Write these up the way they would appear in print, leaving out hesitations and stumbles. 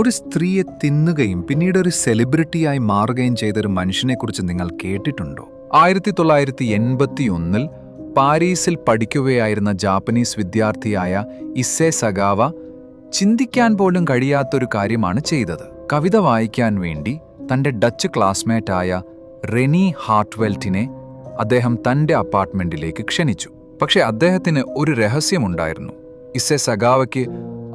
ഒരു സ്ത്രീയെ തിന്നുകയും പിന്നീട് ഒരു സെലിബ്രിറ്റിയായി മാറുകയും ചെയ്തൊരു മനുഷ്യനെക്കുറിച്ച് നിങ്ങൾ കേട്ടിട്ടുണ്ടോ? 1981 പാരീസിൽ പഠിക്കുകയായിരുന്ന ജാപ്പനീസ് വിദ്യാർത്ഥിയായ ഇസെ സഗാവ ചിന്തിക്കാൻ പോലും കഴിയാത്തൊരു കാര്യമാണ് ചെയ്തത്. കവിത വായിക്കാൻ വേണ്ടി തന്റെ ഡച്ച് ക്ലാസ്മേറ്റായ റെനി ഹാർട്ട്വെൽറ്റിനെ അദ്ദേഹം തന്റെ അപ്പാർട്ട്മെന്റിലേക്ക് ക്ഷണിച്ചു. പക്ഷെ അദ്ദേഹത്തിന് ഒരു രഹസ്യമുണ്ടായിരുന്നു. ഇസെ സഗാവയ്ക്ക്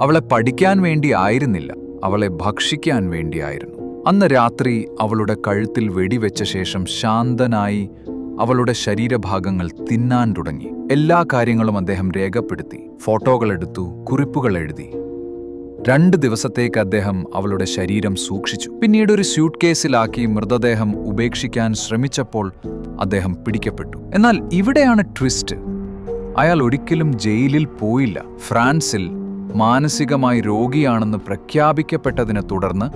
അവളെ പഠിക്കാൻ വേണ്ടി ആയിരുന്നില്ല, അവളെ ഭക്ഷിക്കാൻ വേണ്ടിയായിരുന്നു. അന്ന് രാത്രി അവളുടെ കഴുത്തിൽ വെടിവെച്ച ശേഷം ശാന്തനായി അവളുടെ ശരീരഭാഗങ്ങൾ തിന്നാൻ തുടങ്ങി. എല്ലാ കാര്യങ്ങളും അദ്ദേഹം രേഖപ്പെടുത്തി, ഫോട്ടോകളെടുത്തു, കുറിപ്പുകൾ എഴുതി. 2 ദിവസത്തേക്ക് അദ്ദേഹം അവളുടെ ശരീരം സൂക്ഷിച്ചു. പിന്നീട് ഒരു സ്യൂട്ട് കേസിലാക്കി മൃതദേഹം ഉപേക്ഷിക്കാൻ ശ്രമിച്ചപ്പോൾ അദ്ദേഹം പിടിക്കപ്പെട്ടു. എന്നാൽ ഇവിടെയാണ് ട്വിസ്റ്റ്. അയാൾ ഒരിക്കലും ജയിലിൽ പോയില്ല. ഫ്രാൻസിൽ മാനസികമായി രോഗിയാണെന്ന് പ്രഖ്യാപിക്കപ്പെട്ടതിനെ തുടർന്ന്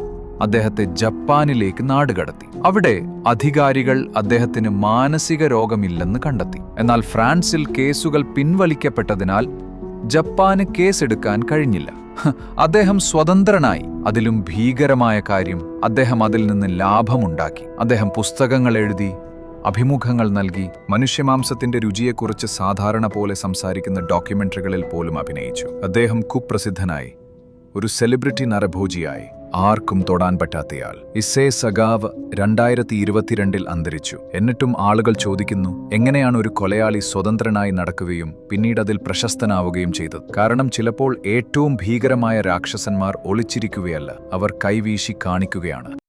അദ്ദേഹത്തെ ജപ്പാനിലേക്ക് നാടുകടത്തി. അവിടെ അധികാരികൾ അദ്ദേഹത്തിന് മാനസിക രോഗമില്ലെന്ന് കണ്ടെത്തി. എന്നാൽ ഫ്രാൻസിൽ കേസുകൾ പിൻവലിക്കപ്പെട്ടതിനാൽ ജപ്പാന് കേസെടുക്കാൻ കഴിഞ്ഞില്ല. അദ്ദേഹം സ്വതന്ത്രനായി. അതിലും ഭീകരമായ കാര്യം, അദ്ദേഹം അതിൽ നിന്ന് ലാഭമുണ്ടാക്കി. അദ്ദേഹം പുസ്തകങ്ങൾ എഴുതി, അഭിമുഖങ്ങൾ നൽകി, മനുഷ്യമാംസത്തിന്റെ രുചിയെക്കുറിച്ച് സാധാരണ പോലെ സംസാരിക്കുന്ന ഡോക്യുമെന്ററികളിൽ പോലും അഭിനയിച്ചു. അദ്ദേഹം കുപ്രസിദ്ധനായി, ഒരു സെലിബ്രിറ്റി നരഭോജിയായി, ആർക്കും തൊടാൻ പറ്റാത്തയാൾ. ഇസെ സഗാവ് 2022 അന്തരിച്ചു. എന്നിട്ടും ആളുകൾ ചോദിക്കുന്നു, എങ്ങനെയാണ് ഒരു കൊലയാളി സ്വതന്ത്രനായി നടക്കുകയും പിന്നീട് അതിൽ പ്രശസ്തനാവുകയും ചെയ്തത്? കാരണം ചിലപ്പോൾ ഏറ്റവും ഭീകരമായ രാക്ഷസന്മാർ ഒളിച്ചിരിക്കുകയല്ല, അവർ കൈവീശി കാണിക്കുകയാണ്.